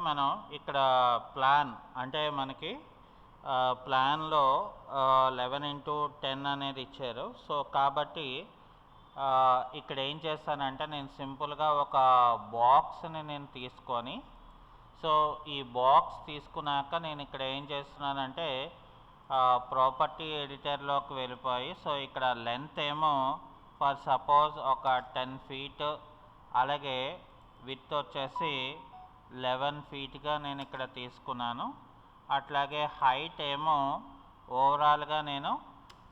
మనం ఇక్కడ ప్లాన్ అంటే మనకి ప్లాన్లో 11x10 అనేది ఇచ్చారు. సో కాబట్టి ఇక్కడ ఏం చేస్తానంటే నేను సింపుల్గా ఒక బాక్స్ని నేను తీసుకొని, సో ఈ బాక్స్ తీసుకున్నాక నేను ఇక్కడ ఏం చేస్తున్నానంటే ప్రాపర్టీ ఎడిటర్లోకి వెళ్ళిపోయి, సో ఇక్కడ లెంత్ ఏమో ఫర్ సపోజ్ ఒక 10 feet, అలాగే విడ్త్ వచ్చేసి 11 feetగా నేను ఇక్కడ తీసుకున్నాను. అట్లాగే హైట్ ఏమో ఓవరాల్గా నేను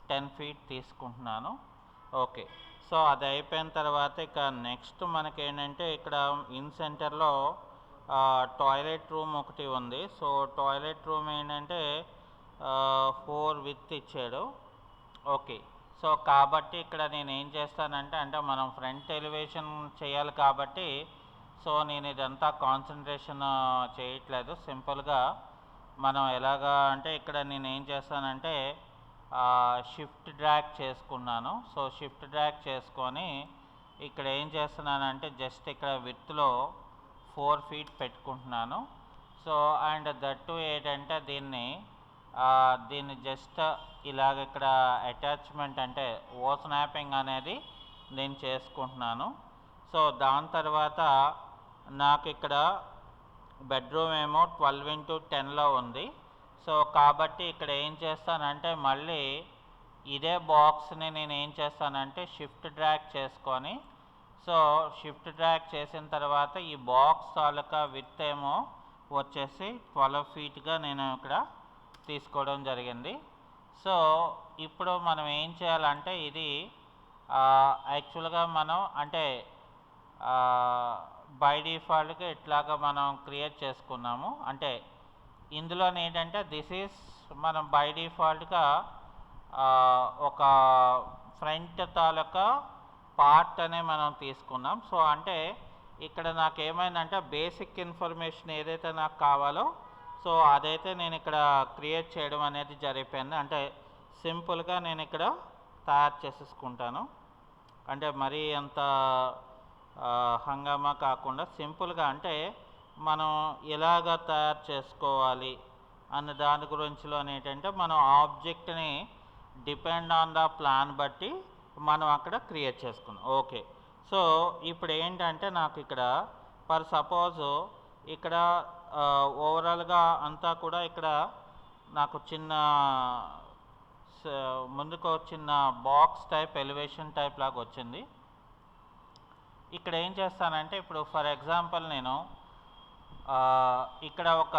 10 feet తీసుకుంటున్నాను. ఓకే, సో అది అయిపోయిన తర్వాత ఇక నెక్స్ట్ మనకి ఏంటంటే ఇక్కడ ఇన్ సెంటర్లో టాయిలెట్ రూమ్ ఒకటి ఉంది. సో టాయిలెట్ రూమ్ ఏంటంటే 4 width ఇచ్చాడు. ఓకే, సో కాబట్టి ఇక్కడ నేను ఏం చేస్తానంటే మనం ఫ్రంట్ ఎలివేషన్ చేయాలి కాబట్టి సో నేను ఇదంతా కాన్సన్ట్రేషన్ చేయట్లేదు. సింపుల్గా మనం ఎలాగా అంటే ఇక్కడ నేను ఏం చేస్తానంటే షిఫ్ట్ డ్రాగ్ చేసుకున్నాను. సో షిఫ్ట్ డ్రాగ్ చేసుకొని ఇక్కడ ఏం చేస్తున్నానంటే జస్ట్ ఇక్కడ విడ్త్లో 4 feet పెట్టుకుంటున్నాను. సో అండ్ దట్టు ఏంటంటే దీన్ని జస్ట్ ఇలాగ ఇక్కడ అటాచ్మెంట్ అంటే ఓ స్నాపింగ్ అనేది నేను చేసుకుంటున్నాను. సో దాని తర్వాత నాకు ఇక్కడ బెడ్రూమ్ ఏమో 12x10లో ఉంది. సో కాబట్టి ఇక్కడ ఏం చేస్తానంటే మళ్ళీ ఇదే బాక్స్ని నేను ఏం చేస్తానంటే షిఫ్ట్ డ్రాగ్ చేసుకొని, సో షిఫ్ట్ డ్రాగ్ చేసిన తర్వాత ఈ బాక్స్ తాలూకా విడ్త్ ఏమో వచ్చేసి 12 feetగా నేను ఇక్కడ తీసుకోవడం జరిగింది. సో ఇప్పుడు మనం ఏం చేయాలంటే ఇది యాక్చువల్గా మనం అంటే బై డిఫాల్ట్గా ఇట్లాగా మనం క్రియేట్ చేసుకున్నాము. అంటే ఇందులో ఏంటంటే దిస్ ఈజ్ మనం బై డిఫాల్ట్గా ఒక ఫ్రంట్ తాలూకా పార్ట్ అనే మనం తీసుకున్నాం. సో అంటే ఇక్కడ నాకు ఏమైందంటే బేసిక్ ఇన్ఫర్మేషన్ ఏదైతే నాకు కావాలో సో అదైతే నేను ఇక్కడ క్రియేట్ చేయడం అనేది జరిగిపోయింది. అంటే సింపుల్గా నేను ఇక్కడ తయారు చేసేసుకుంటాను. అంటే మరీ అంత హంగామా కాకుండా సింపుల్గా అంటే మనం ఎలాగ తయారు చేసుకోవాలి అన్న దాని గురించిలో ఏంటంటే మనం ఆబ్జెక్ట్ని డిపెండ్ ఆన్ ద ప్లాన్ బట్టి మనం అక్కడ క్రియేట్ చేసుకున్నాం. ఓకే, సో ఇప్పుడు ఏంటంటే నాకు ఇక్కడ ఫర్ సపోజ్ ఇక్కడ ఓవరాల్గా అంతా కూడా ఇక్కడ నాకు ముందుకు చిన్న బాక్స్ టైప్ ఎలివేషన్ టైప్ లాగా వచ్చింది. ఇక్కడ ఏం చేస్తానంటే ఇప్పుడు ఫర్ ఎగ్జాంపుల్ నేను ఇక్కడ ఒక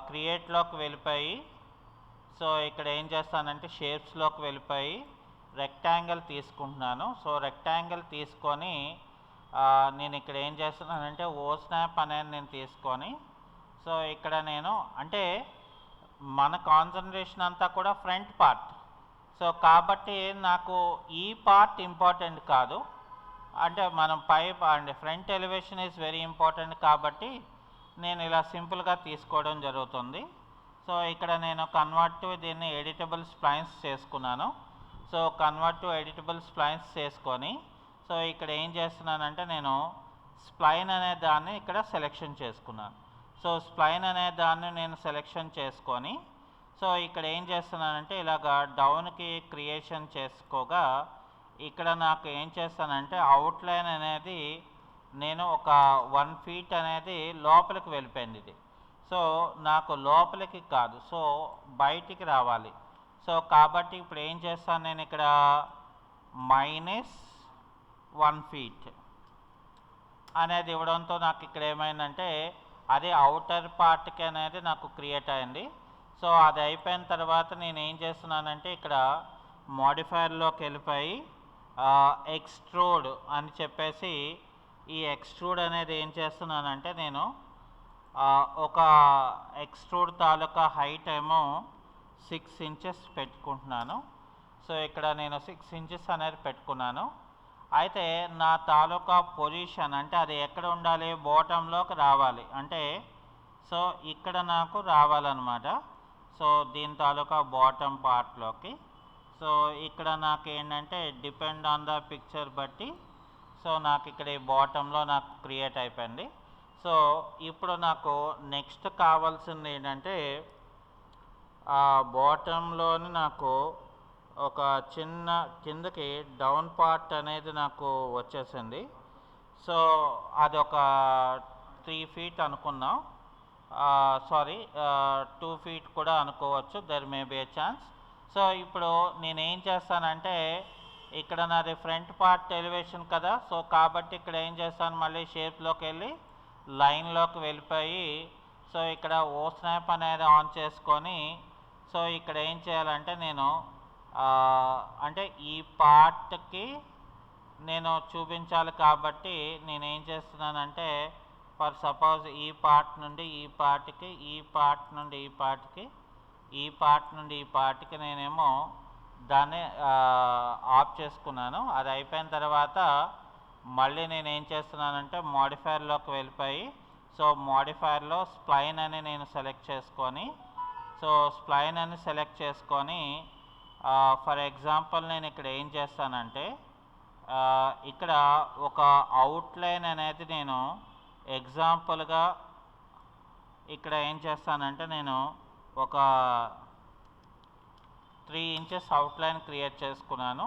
క్రియేట్లోకి వెళ్ళిపోయి, సో ఇక్కడ ఏం చేస్తానంటే షేప్స్లోకి వెళ్ళిపోయి రెక్టాంగిల్ తీసుకుంటున్నాను. సో రెక్టాంగిల్ తీసుకొని నేను ఇక్కడ ఏం చేస్తున్నానంటే ఓ స్నాప్ అనేది నేను తీసుకొని, సో ఇక్కడ నేను అంటే మన కాన్సన్ట్రేషన్ అంతా కూడా ఫ్రంట్ పార్ట్. సో కాబట్టి నాకు ఈ పార్ట్ ఇంపార్టెంట్ కాదు, అంటే మనం అంటే front elevation is very important కాబట్టి నేను ఇలా సింపుల్గా తీసుకోవడం జరుగుతుంది. సో ఇక్కడ నేను కన్వర్ట్ టు దీన్ని ఎడిటబుల్ స్ప్లైన్స్ చేసుకున్నాను. So convert to editable splines చేసుకొని, సో ఇక్కడ ఏం చేస్తున్నానంటే నేను స్ప్లైన్ అనే దాన్ని ఇక్కడ సెలెక్షన్ చేసుకున్నాను. సో స్ప్లైన్ అనే దాన్ని నేను సెలెక్షన్ చేసుకొని, సో ఇక్కడ ఏం చేస్తున్నానంటే ఇలాగ డౌన్కి క్రియేషన్ చేసుకోగా ఇక్కడ నాకు ఏం చేస్తానంటే అవుట్లైన్ అనేది నేను ఒక 1 feet అనేది లోపలికి వెళ్ళిపోయింది ఇది. సో నాకు లోపలికి కాదు, సో బయటికి రావాలి. సో కాబట్టి ఇప్పుడు ఏం చేస్తాను నేను ఇక్కడ -1 feet అనేది ఇవ్వడంతో నాకు ఇక్కడ ఏమైందంటే అది అవుటర్ పార్ట్కి అనేది నాకు క్రియేట్ అయింది. సో అది అయిపోయిన తర్వాత నేను ఏం చేస్తున్నానంటే ఇక్కడ మోడిఫైర్లోకి వెళ్ళిపోయి ఎక్స్ట్రూడ్ అని చెప్పేసి ఈ ఎక్స్ట్రూడ్ అనేది ఏం చేస్తున్నానంటే నేను ఒక ఎక్స్ట్రూడ్ తాలూకా హైట్ ఏమో 6 inches పెట్టుకుంటున్నాను. సో ఇక్కడ నేను 6 inches అనేది పెట్టుకున్నాను. అయితే నా తాలూకా పొజిషన్ అంటే అది ఎక్కడ ఉండాలి, బాటంలోకి రావాలి. అంటే సో ఇక్కడ నాకు రావాలన్నమాట. సో దీని తాలూకా బాటమ్ పార్ట్లోకి. సో ఇక్కడ నాకు ఏంటంటే డిపెండ్ ఆన్ ద పిక్చర్ బట్టి సో నాకు ఇక్కడ ఈ బాటంలో నాకు క్రియేట్ అయిపోయింది. సో ఇప్పుడు నాకు నెక్స్ట్ కావాల్సింది ఏంటంటే ఆ బాటంలోని నాకు ఒక చిన్న కిందకి డౌన్ పార్ట్ అనేది నాకు వచ్చేసింది. సో అది ఒక 3 ఫీట్ అనుకున్నాం, సారీ 2 ఫీట్ కూడా అనుకోవచ్చు, there may be A chance. So ఇప్పుడు నేనేం చేస్తానంటే ఇక్కడ నాది ఫ్రంట్ పార్ట్ ఎలివేషన్ కదా, సో కాబట్టి ఇక్కడ ఏం చేస్తాను, మళ్ళీ షేప్లోకి వెళ్ళి లైన్లోకి వెళ్ళిపోయి సో ఇక్కడ ఓ స్నాప్ అనేది ఆన్ చేసుకొని సో ఇక్కడ ఏం చేయాలంటే నేను అంటే ఈ పార్ట్కి నేను చూపించాలి కాబట్టి నేనేం చేస్తున్నానంటే ఫర్ సపోజ్ ఈ పార్ట్ నుండి ఈ పార్ట్కి, ఈ పార్ట్ నుండి ఈ పార్ట్కి, ఈ పార్ట్ నుండి ఈ పార్ట్కి నేనేమో దాన్ని ఆఫ్ చేసుకున్నాను. అది అయిపోయిన తర్వాత మళ్ళీ నేను ఏం చేస్తున్నానంటే మోడిఫైర్లోకి వెళ్ళిపోయి సో మోడిఫైర్లో స్ప్లైన్ అని నేను సెలెక్ట్ చేసుకొని సో స్ప్లైన్ అని సెలెక్ట్ చేసుకొని ఫర్ ఎగ్జాంపుల్ నేను ఇక్కడ ఏం చేస్తానంటే ఇక్కడ ఒక అవుట్లైన్ అనేది నేను ఎగ్జాంపుల్గా ఇక్కడ ఏం చేస్తానంటే నేను ఒక 3 ఇంచెస్ అవుట్లైన్ క్రియేట్ చేసుకున్నాను.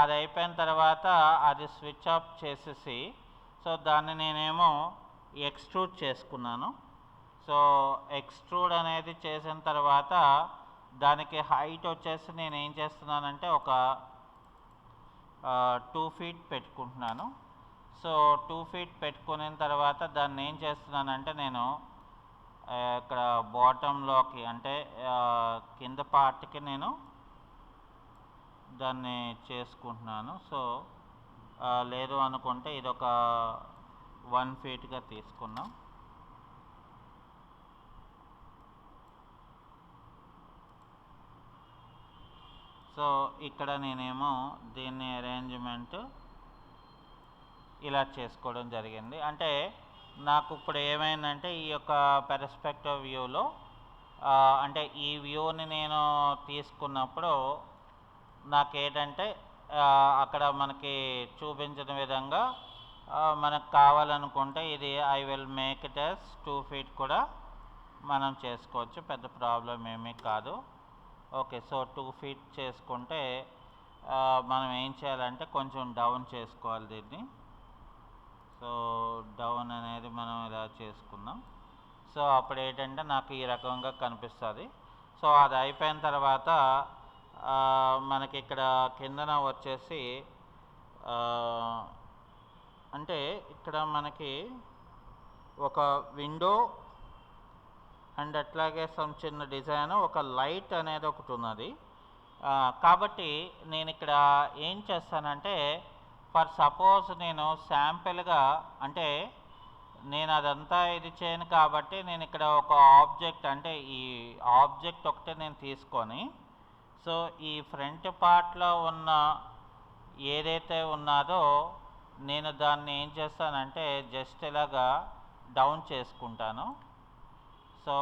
అది అయిపోయిన తర్వాత అది స్విచ్ ఆఫ్ చేసేసి సో దాన్ని నేనేమో ఎక్స్ట్రూడ్ చేసుకున్నాను. సో ఎక్స్ట్రూడ్ అనేది చేసిన తర్వాత దానికి హైట్ వచ్చేసి నేను ఏం చేస్తున్నానంటే ఒక 2 ఫీట్ పెట్టుకుంటున్నాను. సో 2 ఫీట్ పెట్టుకున్న తర్వాత దాన్ని ఏం చేస్తున్నానంటే నేను ఇక్కడ బాటంలోకి అంటే కింద పార్ట్కి నేను దాన్ని చేసుకుంటున్నాను. సో లేదు అనుకుంటే ఇది ఒక 1 ఫీట్గా తీసుకున్నాం. సో ఇక్కడ నేనేమో దీన్ని అరేంజ్మెంట్ ఇలా చేసుకోవడం జరిగింది. అంటే నాకు ఇప్పుడు ఏమైందంటే ఈ యొక్క పెర్స్పెక్టివ్ వ్యూలో అంటే ఈ వ్యూని నేను తీసుకున్నప్పుడు నాకేంటంటే అక్కడ మనకి చూపించిన విధంగా మనకు కావాలనుకుంటే ఇది I will make it as 2 feet కూడా మనం చేసుకోవచ్చు, పెద్ద ప్రాబ్లం ఏమీ కాదు. ఓకే, సో 2 ఫీట్ చేసుకుంటే మనం ఏం చేయాలంటే కొంచెం డౌన్ చేసుకోవాలి దీన్ని. సో డౌన్ అనేది మనం ఇలా చేసుకుందాం. సో అప్పుడు ఏంటంటే నాకు ఈ రకంగా కనిపిస్తుంది. సో అది అయిపోయిన తర్వాత మనకి ఇక్కడ కిందన వచ్చేసి అంటే ఇక్కడ మనకి ఒక విండో అండ్ అట్లాగే సమ్ చిన్న డిజైన్, ఒక లైట్ అనేది ఒకటి ఉన్నది. కాబట్టి నేను ఇక్కడ ఏం చేస్తానంటే ఫర్ సపోజ్ నేను శాంపిల్గా అంటే నేను అదంతా ఇది చేయను కాబట్టి నేను ఇక్కడ ఒక ఆబ్జెక్ట్ అంటే ఈ ఆబ్జెక్ట్ ఒకటే నేను తీసుకొని సో ఈ ఫ్రంట్ పార్ట్లో ఉన్న ఏదైతే ఉన్నదో నేను దాన్ని ఏం చేస్తానంటే జస్ట్ ఇలాగా డౌన్ చేసుకుంటాను. సో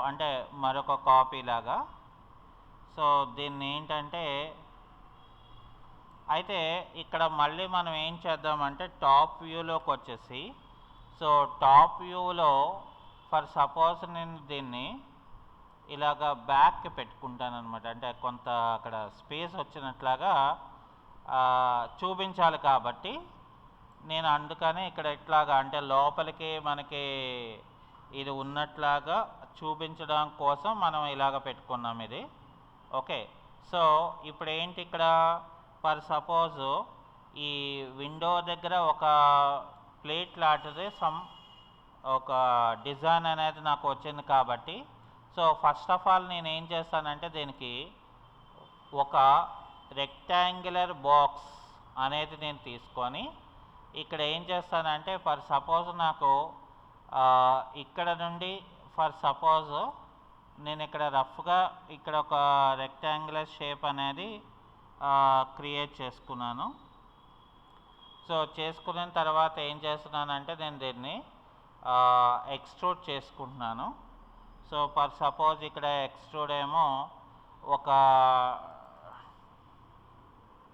అంటే మరొక కాపీ లాగా. సో దీన్ని ఏంటంటే అయితే ఇక్కడ మళ్ళీ మనం ఏం చేద్దామంటే టాప్ వ్యూలోకి వచ్చేసి సో టాప్ వ్యూలో ఫర్ సపోజ్ నేను దీన్ని ఇలాగా బ్యాక్కి పెట్టుకుంటాను అనమాట. అంటే కొంత అక్కడ స్పేస్ వచ్చినట్లాగా చూపించాలి కాబట్టి నేను అందుకని ఇక్కడ ఇట్లాగా అంటే లోపలికి మనకి ఇది ఉన్నట్లాగా చూపించడం కోసం మనం ఇలాగ పెట్టుకున్నాం ఇది. ఓకే, సో ఇప్పుడు ఏంటి ఇక్కడ ఫర్ సపోజ్ ఈ విండో దగ్గర ఒక ప్లేట్ లాంటిది ఒక డిజైన్ అనేది నాకు వచ్చింది కాబట్టి సో ఫస్ట్ ఆఫ్ ఆల్ నేను ఏం చేస్తానంటే దీనికి ఒక రెక్టాంగులర్ బాక్స్ అనేది నేను తీసుకొని ఇక్కడ ఏం చేస్తానంటే ఫర్ సపోజ్ నాకు ఇక్కడ నుండి ఫర్ సపోజ్ నేను ఇక్కడ రఫ్గా ఇక్కడ ఒక రెక్టాంగులర్ షేప్ అనేది క్రియేట్ చేసుకున్నాను. సో చేసుకున్న తర్వాత ఏం చేస్తున్నానంటే నేను దీన్ని ఎక్స్ట్రూడ్ చేసుకుంటున్నాను. సో ఫర్ సపోజ్ ఇక్కడ ఎక్స్ట్రూడ్ ఏమో ఒక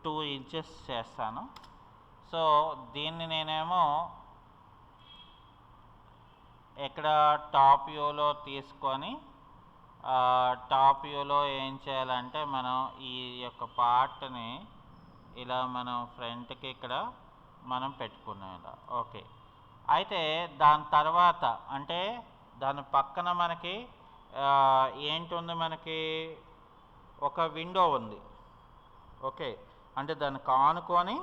2 ఇంచెస్ చేస్తాను. సో దీన్ని నేనేమో ఇక్కడ టాప్ వ్యూలో తీసుకొని టాప్ వ్యూలో ఏం చేయాలంటే మనం ఈ యొక్క పార్ట్ని ఇలా మనం ఫ్రంట్కి ఇక్కడ మనం పెట్టుకున్నాం ఇలా. ఓకే, అయితే దాని తర్వాత అంటే దాని పక్కన మనకి ఏంటుంది, మనకి ఒక విండో ఉంది. ఓకే, అంటే దానికి ఆనుకొని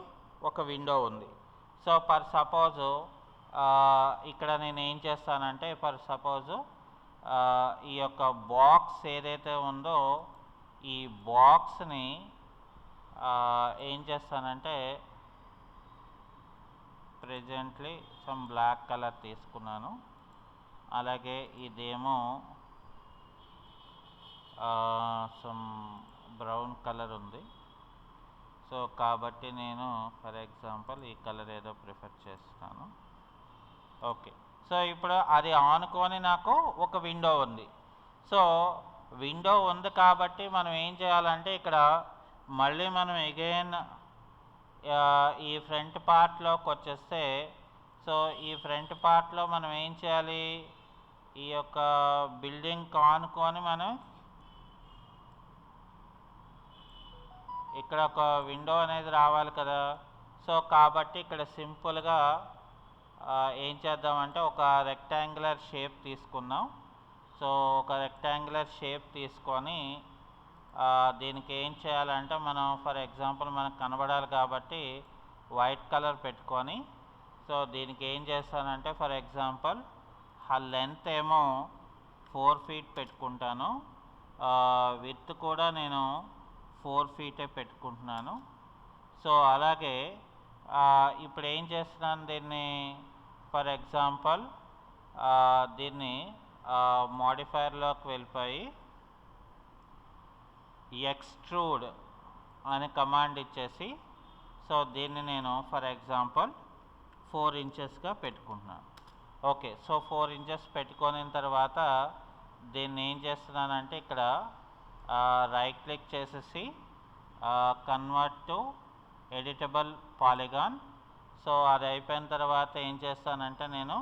ఒక విండో ఉంది. సో ఫర్ సపోజు ఇక్కడ నేను ఏం చేస్తానంటే ఫర్ సపోజు ఈ యొక్క బాక్స్ ఏదైతే ఉందో ఈ బాక్స్ని ఏం చేస్తానంటే ప్రెజెంట్లీ సమ్ బ్లాక్ కలర్ తీసుకున్నాను. అలాగే ఇదేమో సమ్ బ్రౌన్ కలర్ ఉంది. సో కాబట్టి నేను ఫర్ ఎగ్జాంపుల్ ఈ కలర్ ఏదో ప్రిఫర్ చేస్తాను. ఓకే, సో ఇప్పుడు అది ఆనుకొని నాకు ఒక విండో ఉంది. సో విండో ఉంది కాబట్టి మనం ఏం చేయాలంటే ఇక్కడ మళ్ళీ మనం అగైన్ ఈ ఫ్రంట్ పార్ట్లోకి వచ్చేస్తే, సో ఈ ఫ్రంట్ పార్ట్లో మనం ఏం చేయాలి, ఈ యొక్క బిల్డింగ్ ఆనుకొని మనం ఇక్కడ ఒక విండో అనేది రావాలి కదా. సో కాబట్టి ఇక్కడ సింపుల్గా ఏం చేద్దామంటే ఒక రెక్టాంగులర్ షేప్ తీసుకుందాం. సో ఒక రెక్టాంగులర్ షేప్ తీసుకొని దీనికి ఏం చేయాలంటే మనం ఫర్ ఎగ్జాంపుల్ మనకు కనబడాలి కాబట్టి వైట్ కలర్ పెట్టుకొని, సో దీనికి ఏం చేస్తానంటే ఫర్ ఎగ్జాంపుల్ ఆ లెంత్ ఏమో 4 feet పెట్టుకుంటాను, విడ్త్ కూడా నేను 4 feet పెట్టుకుంటున్నాను. సో అలాగే ఇప్పుడు ఏం చేస్తున్నాను, దీన్ని ఫర్ ఎగ్జాంపుల్ దీన్ని మోడిఫైర్లోకి వెళ్ళిపోయి ఎక్స్ట్రూడ్ అనే కమాండ్ ఇచ్చేసి, సో దీన్ని నేను ఫర్ ఎగ్జాంపుల్ 4 inchesగా పెట్టుకుంటున్నాను. ఓకే, సో 4 inches పెట్టుకున్న తర్వాత దీన్ని ఏం చేస్తున్నానంటే ఇక్కడ రైట్ క్లిక్ చేసేసి convert to editable polygon. So అది అయిపోయిన తర్వాత ఏం చేస్తానంటే నేను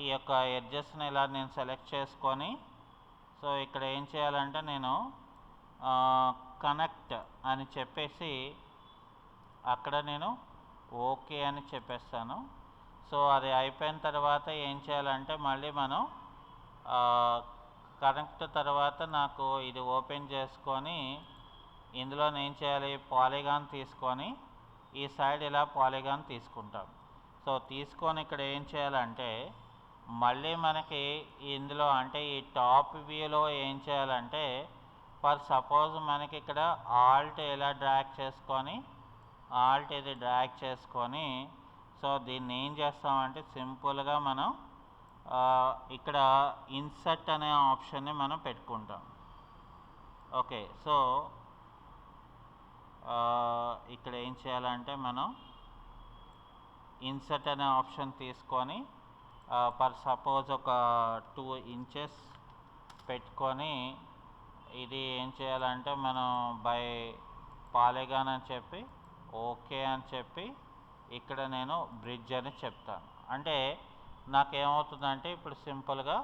ఈ యొక్క ఎడ్జెస్ని ఇలా నేను సెలెక్ట్ చేసుకొని, సో ఇక్కడ ఏం చేయాలంటే నేను కనెక్ట్ అని చెప్పేసి అక్కడ నేను ఓకే అని చెప్పేస్తాను. సో అది అయిపోయిన తర్వాత ఏం చేయాలంటే మళ్ళీ మనం కనెక్ట్ తర్వాత నాకు ఇది ఓపెన్ చేసుకొని ఇందులో ఏం చేయాలి, పాలిగాన్ తీసుకొని ఈ సైడ్ ఇలా పాలిగాన్ తీసుకుంటాం. సో తీసుకొని ఇక్కడ ఏం చేయాలంటే మళ్ళీ మనకి ఇందులో అంటే ఈ టాప్ వ్యూలో ఏం చేయాలంటే ఫర్ సపోజ్ మనకి ఇక్కడ ఆల్ట్ ఇలా డ్రాగ్ చేసుకొని ఇది డ్రాగ్ చేసుకొని, సో దీన్ని ఏం చేస్తామంటే సింపుల్గా మనం ఇక్కడ ఇన్సర్ట్ అనే ఆప్షన్ని మనం పెట్టుకుంటాం. ఓకే, సో ఇక్కడ ఏం చేయాలంటే మనం ఇన్సర్ట్ అనే ఆప్షన్ తీసుకొని ఫర్ సపోజ్ ఒక 2 inches పెట్టుకొని ఇది ఏం చేయాలంటే మనం బై పాలిగాన్ అని చెప్పి ఓకే అని చెప్పి ఇక్కడ నేను బ్రిడ్జ్ అని చెప్తాను. అంటే నాకేమవుతుందంటే ఇప్పుడు సింపుల్గా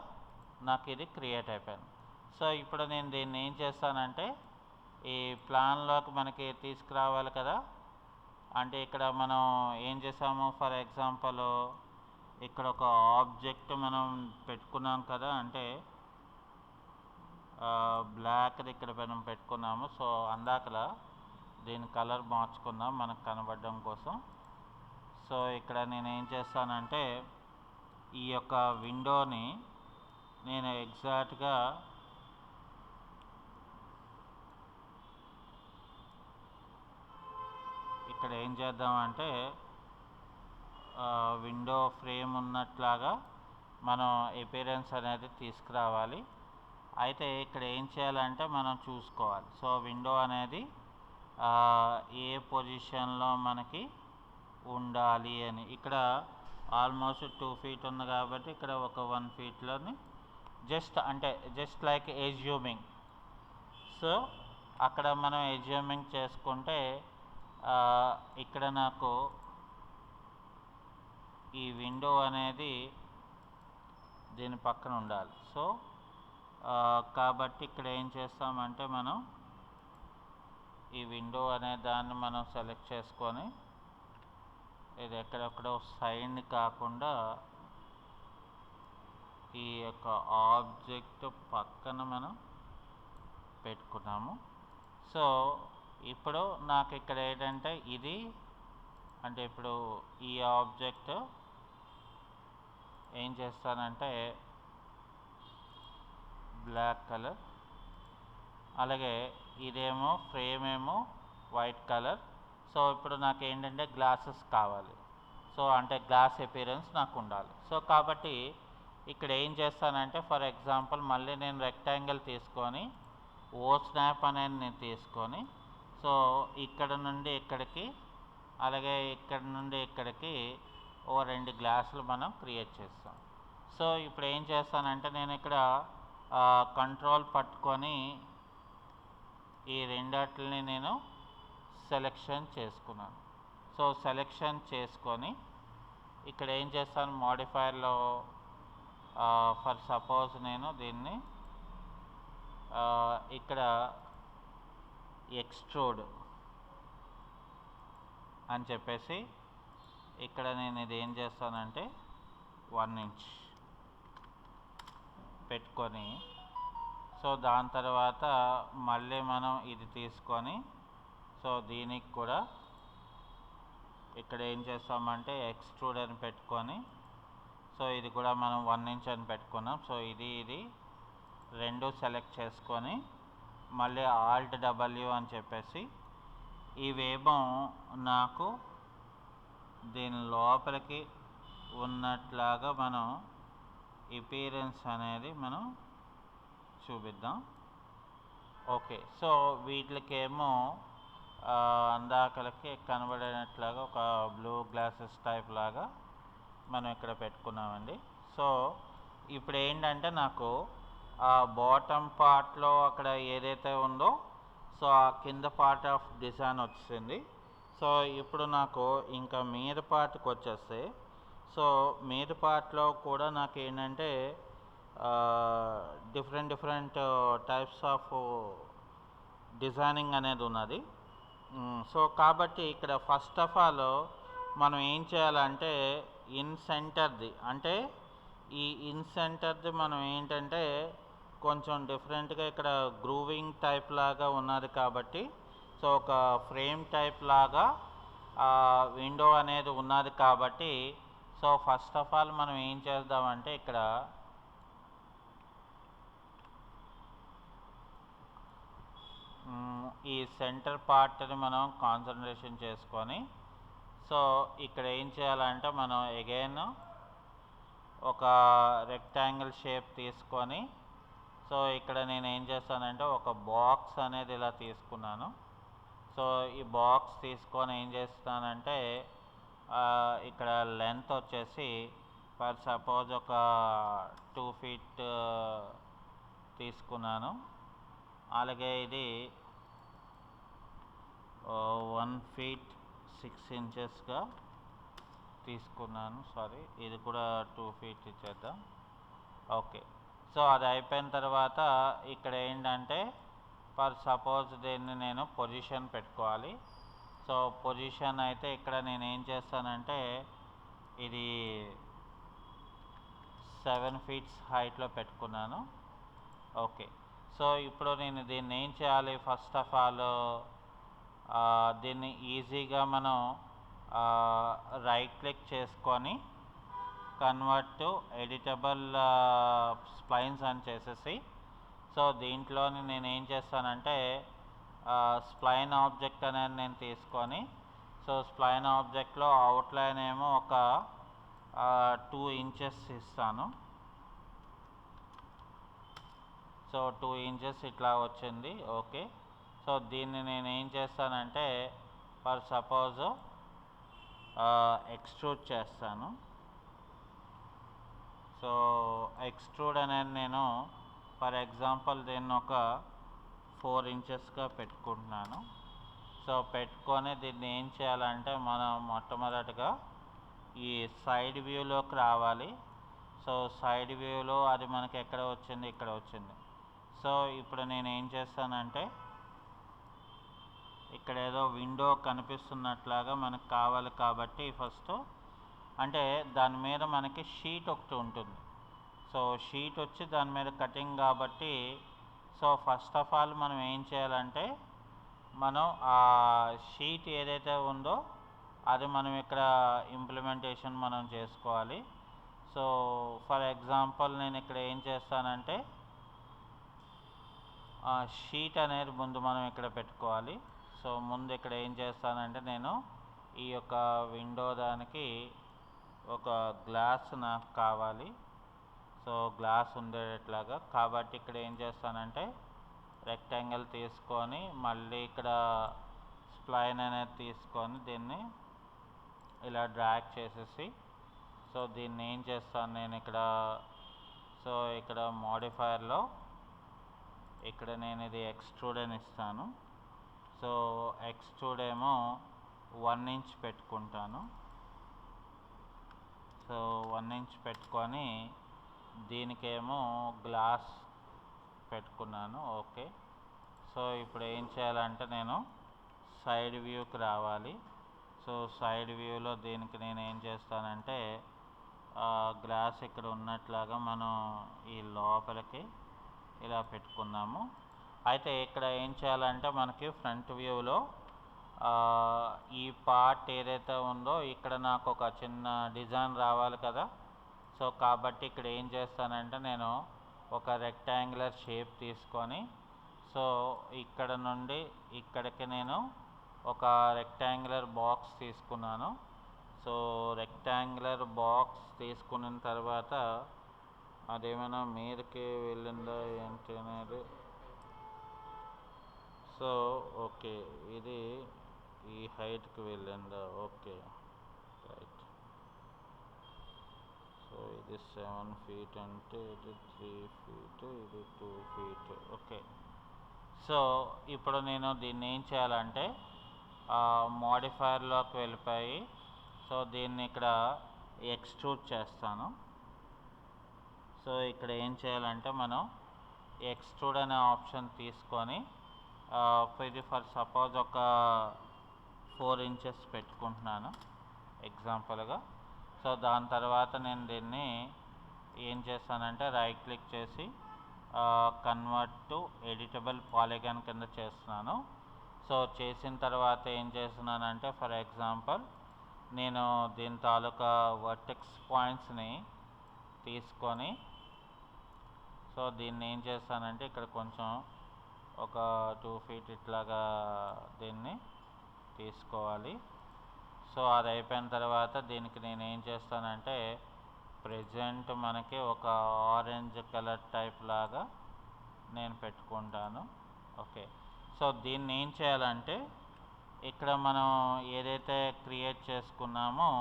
నాకు ఇది క్రియేట్ అయిపోయింది. సో ఇప్పుడు నేను దీన్ని ఏం చేస్తానంటే ఈ ప్లాన్లోకి మనకి తీసుకురావాలి కదా. అంటే ఇక్కడ మనం ఏం చేసాము, ఫర్ ఎగ్జాంపుల్ ఇక్కడ ఒక ఆబ్జెక్ట్ మనం పెట్టుకున్నాం కదా, అంటే బ్లాక్ది ఇక్కడ మనం పెట్టుకున్నాము. సో అందాకలా దీని కలర్ మార్చుకుందాం మనకు కనబడడం కోసం. సో ఇక్కడ నేను ఏం చేస్తానంటే ఈ యొక్క విండోని నేను ఎగ్జాక్ట్గా ఇక్కడ ఏం చేద్దామంటే విండో ఫ్రేమ్ ఉన్నట్లాగా మనం అపియరెన్స్ అనేది తీసుకురావాలి. అయితే ఇక్కడ ఏం చేయాలంటే మనం చూసుకోవాలి. సో విండో అనేది ఏ పొజిషన్లో మనకి ఉండాలి అని. ఇక్కడ ఆల్మోస్ట్ 2 feet ఉంది కాబట్టి ఇక్కడ ఒక 1 feetలోని జస్ట్ లైక్ ఎజ్యూమింగ్. సో అక్కడ మనం ఎజ్యూమింగ్ చేసుకుంటే ఇక్కడ నాకు ఈ విండో అనేది దీని పక్కన ఉండాలి. సో కాబట్టి ఇక్కడ ఏం చేస్తామంటే మనం ఈ విండో అనే దాన్ని మనం సెలెక్ట్ చేసుకొని ఇది ఎక్కడెక్కడో సైడ్ కాకుండా ఈ యొక్క ఆబ్జెక్ట్ పక్కన మనం పెట్టుకున్నాము. సో ఇప్పుడు నాకు ఇక్కడ ఏంటంటే ఇది అంటే ఇప్పుడు ఈ ఆబ్జెక్ట్ ఏం చేస్తానంటే బ్లాక్ కలర్, అలాగే ఇదేమో ఫ్రేమ్ ఏమో వైట్ కలర్. సో ఇప్పుడు నాకు ఏంటంటే గ్లాసెస్ కావాలి. సో అంటే గ్లాస్ అపియరెన్స్ నాకు ఉండాలి. సో కాబట్టి ఇక్కడ ఏం చేస్తానంటే ఫర్ ఎగ్జాంపుల్ మళ్ళీ నేను రెక్టాంగిల్ తీసుకొని ఓ స్నాప్ అనేది నేను తీసుకొని సో ఇక్కడ నుండి ఇక్కడికి అలాగే ఇక్కడ నుండి ఇక్కడికి ఓ 2 గ్లాసులు మనం క్రియేట్ చేస్తాం. సో ఇప్పుడు ఏం చేస్తానంటే నేను ఇక్కడ కంట్రోల్ పట్టుకొని ఈ రెండిటిని నేను సెలెక్షన్ చేసుకున్నాను. సో సెలెక్షన్ చేసుకొని ఇక్కడ ఏం చేస్తాను మోడిఫైర్లో ఫర్ సపోజ్ నేను దీన్ని ఇక్కడ ఎక్స్ట్రూడ్ అని చెప్పేసి ఇక్కడ నేను ఇది ఏం చేస్తానంటే 1 ఇంచ్ పెట్టుకొని సో దాని తర్వాత మళ్ళీ మనం ఇది తీసుకొని సో దీనికి కూడా ఇక్కడ ఏం చేస్తామంటే ఎక్స్ట్రూడ్ అని పెట్టుకొని సో ఇది కూడా మనం 1 ఇంచ్ అని పెట్టుకున్నాం. సో ఇది రెండు సెలెక్ట్ చేసుకొని మళ్ళీ ఆల్ట్ W అని చెప్పేసి ఇవేమో నాకు దీని లోపలికి ఉన్నట్లాగా మనం అపియరెన్స్ అనేది మనం చూపిద్దాం. ఓకే, సో వీటికేమో అందాకలకి కనబడేటట్లాగా ఒక బ్లూ గ్లాసెస్ టైప్ లాగా మనం ఇక్కడ పెట్టుకున్నామండి. సో ఇప్పుడు ఏంటంటే నాకు ఆ బాటమ్ పార్ట్లో అక్కడ ఏదైతే ఉందో సో ఆ కింద పార్ట్ ఆఫ్ డిజైన్ వచ్చింది. సో ఇప్పుడు నాకు ఇంకా మీద పార్ట్కి వచ్చేస్తే సో మీద పార్ట్లో కూడా నాకు ఏంటంటే డిఫరెంట్ టైప్స్ ఆఫ్ డిజైనింగ్ అనేది ఉన్నది. సో కాబట్టి ఇక్కడ ఫస్ట్ ఆఫ్ ఆల్ మనం ఏం చేయాలంటే ఇన్ సెంటర్ది అంటే ఈ ఇన్ సెంటర్ది మనం ఏంటంటే కొంచెం డిఫరెంట్గా ఇక్కడ గ్రూవింగ్ టైప్ లాగా ఉన్నది కాబట్టి సో ఒక ఫ్రేమ్ టైప్ లాగా విండో అనేది ఉన్నది కాబట్టి సో ఫస్ట్ ఆఫ్ ఆల్ మనం ఏం చేద్దామంటే ఇక్కడ ఈ సెంటర్ పార్ట్ని మనం కాన్సన్ట్రేషన్ చేసుకొని సో ఇక్కడ ఏం చేయాలంటే మనం అగైన్ ఒక రెక్టాంగిల్ షేప్ తీసుకొని సో ఇక్కడ నేను ఏం చేస్తానంటే ఒక బాక్స్ అనేది ఇలా తీసుకున్నాను. సో ఈ బాక్స్ తీసుకొని ఏం చేస్తానంటే ఇక్కడ లెంత్ వచ్చేసి ఫర్ సపోజ్ ఒక 2 feet తీసుకున్నాను. అలాగే ఇది 1 feet 6 inchesగా తీసుకున్నాను. సారీ, ఇది కూడా 2 feet ఇచ్చేద్దాం. ఓకే, సో అది అయిపోయిన తర్వాత ఇక్కడ ఏంటంటే ఫర్ సపోజ్ దీన్ని నేను పొజిషన్ పెట్టుకోవాలి. సో పొజిషన్ అయితే ఇక్కడ నేను ఏం చేస్తానంటే ఇది 7 feet హైట్లో పెట్టుకున్నాను. ఓకే, సో ఇప్పుడు నేను దీన్ని ఏం చేయాలి ఫస్ట్ ఆఫ్ ఆల్ దీన్ని ఈజీగా మనం రైట్ క్లిక్ చేసుకొని కన్వర్ట్ టు ఎడిటబుల్ స్ప్లైన్స్ అని చేసేసి సో దీంట్లోని నేను ఏం చేస్తానంటే స్ప్లైన్ ఆబ్జెక్ట్ అనేది నేను తీసుకొని సో స్ప్లైన్ ఆబ్జెక్ట్లో అవుట్లైన్ ఏమో ఒక 2 inches ఇస్తాను. సో 2 inches ఇట్లా వచ్చింది. ఓకే, సో దీన్ని నేను ఏం చేస్తానంటే ఫర్ సపోజ్ ఎక్స్ట్రూడ్ చేస్తాను. సో ఎక్స్ట్రూడ్ అనేది నేను ఫర్ ఎగ్జాంపుల్ దీన్ని ఒక 4 inchesగా పెట్టుకుంటున్నాను. సో పెట్టుకొని దీన్ని ఏం చేయాలంటే మనం మొట్టమొదటిగా ఈ సైడ్ వ్యూలోకి రావాలి. సో సో సైడ్ వ్యూలో అది మనకి ఎక్కడ వచ్చింది, ఇక్కడ వచ్చింది. సో ఇప్పుడు నేను ఏం చేస్తానంటే ఇక్కడ ఏదో విండో కనిపిస్తున్నట్లాగా మనకు కావాలి కాబట్టి ఫస్ట్ అంటే దాని మీద మనకి షీట్ ఒకటి ఉంటుంది. సో షీట్ వచ్చి దాని మీద కటింగ్ కాబట్టి సో ఫస్ట్ ఆఫ్ ఆల్ మనం ఏం చేయాలంటే మనం ఆ షీట్ ఏదైతే ఉందో అది మనం ఇక్కడ ఇంప్లిమెంటేషన్ మనం చేసుకోవాలి. సో ఫర్ ఎగ్జాంపుల్ నేను ఇక్కడ ఏం చేస్తానంటే షీట్ అనేది ముందు మనం ఇక్కడ పెట్టుకోవాలి. సో ముందు ఇక్కడ ఏం చేస్తానంటే నేను ఈ యొక్క విండో దానికి ఒక గ్లాస్ నాకు కావాలి. సో గ్లాస్ ఉండేట్లాగా కాబట్టి ఇక్కడ ఏం చేస్తానంటే రెక్టాంగిల్ తీసుకొని మళ్ళీ ఇక్కడ స్ప్లైన్ అనేది తీసుకొని దీన్ని ఇలా డ్రాగ్ చేసేసి సో దీన్ని ఏం చేస్తాను నేను ఇక్కడ సో ఇక్కడ మోడిఫైయర్లో ఇక్కడ నేను ఇది ఎక్స్ట్రూడ్ అని ఇస్తాను. సో ఎక్స్ట్రూడ్ ఏమో 1 ఇంచ్ పెట్టుకుంటాను. సో 1 ఇంచ్ పెట్టుకొని దీనికేమో గ్లాస్ పెట్టుకున్నాను. ఓకే. సో ఇప్పుడు ఏం చేయాలంటే నేను సైడ్ వ్యూకి రావాలి. సో సైడ్ వ్యూలో దీనికి నేను ఏం చేస్తానంటే గ్లాస్ ఇక్కడ ఉన్నట్లాగా మనం ఈ లోపలికి ఇలా పెట్టుకున్నాము. అయితే ఇక్కడ ఏం చేయాలంటే మనకి ఫ్రంట్ వ్యూలో ఈ పార్ట్ ఏదైతే ఉందో ఇక్కడ నాకు ఒక చిన్న డిజైన్ రావాలి కదా. సో కాబట్టి ఇక్కడ ఏం చేస్తానంటే నేను ఒక రెక్టాంగులర్ షేప్ తీసుకొని సో ఇక్కడ నుండి ఇక్కడికి నేను ఒక రెక్టాంగులర్ బాక్స్ తీసుకున్నాను. సో రెక్టాంగులర్ బాక్స్ తీసుకున్న తర్వాత అదేమైనా మీదకి వెళ్ళిందా ఏంటి అనేది. సో ఓకే, ఇది ఈ హైట్కి వెళ్ళిందా. Okay right. సో ఇది 7 feet అంటే ఇది 3 feet, ఇది 2 feet. ఓకే. సో ఇప్పుడు నేను దీన్ని ఏం చేయాలంటే మోడిఫైయర్లోకి వెళ్ళిపోయి సో దీన్ని ఇక్కడ ఎక్స్ట్రూడ్ చేస్తాను. సో ఇక్కడ ఏం చేయాలంటే మనం ఎక్స్ట్రూడ్ అనే ఆప్షన్ తీసుకొని ఇది ఫర్ సపోజ్ ఒక 4 inches పెట్టుకుంటున్నాను ఎగ్జాంపుల్గా. సో దాని తర్వాత నేను దీన్ని ఏం చేస్తానంటే రైట్ క్లిక్ చేసి కన్వర్ట్ టు ఎడిటబుల్ పాలిగాన్ కింద చేస్తున్నాను. సో చేసిన తర్వాత ఏం చేస్తున్నానంటే ఫర్ ఎగ్జాంపుల్ నేను దీని తాలూకా వర్టెక్స్ పాయింట్స్ని తీసుకొని సో దీన్ని ఏం చేస్తానంటే ఇక్కడ కొంచెం ఒక 2 feet ఇట్లాగా దీన్ని తీసుకోవాలి. సో అది అయిపోయిన తర్వాత దీనికి నేను ఏం చేస్తానంటే ప్రెజెంట్ మనకి ఒక ఆరెంజ్ కలర్ టైప్ లాగా నేను పెట్టుకుంటాను. ఓకే. సో దీన్ని ఏం చేయాలంటే ఇక్కడ మనం ఏదైతే క్రియేట్ చేసుకున్నామో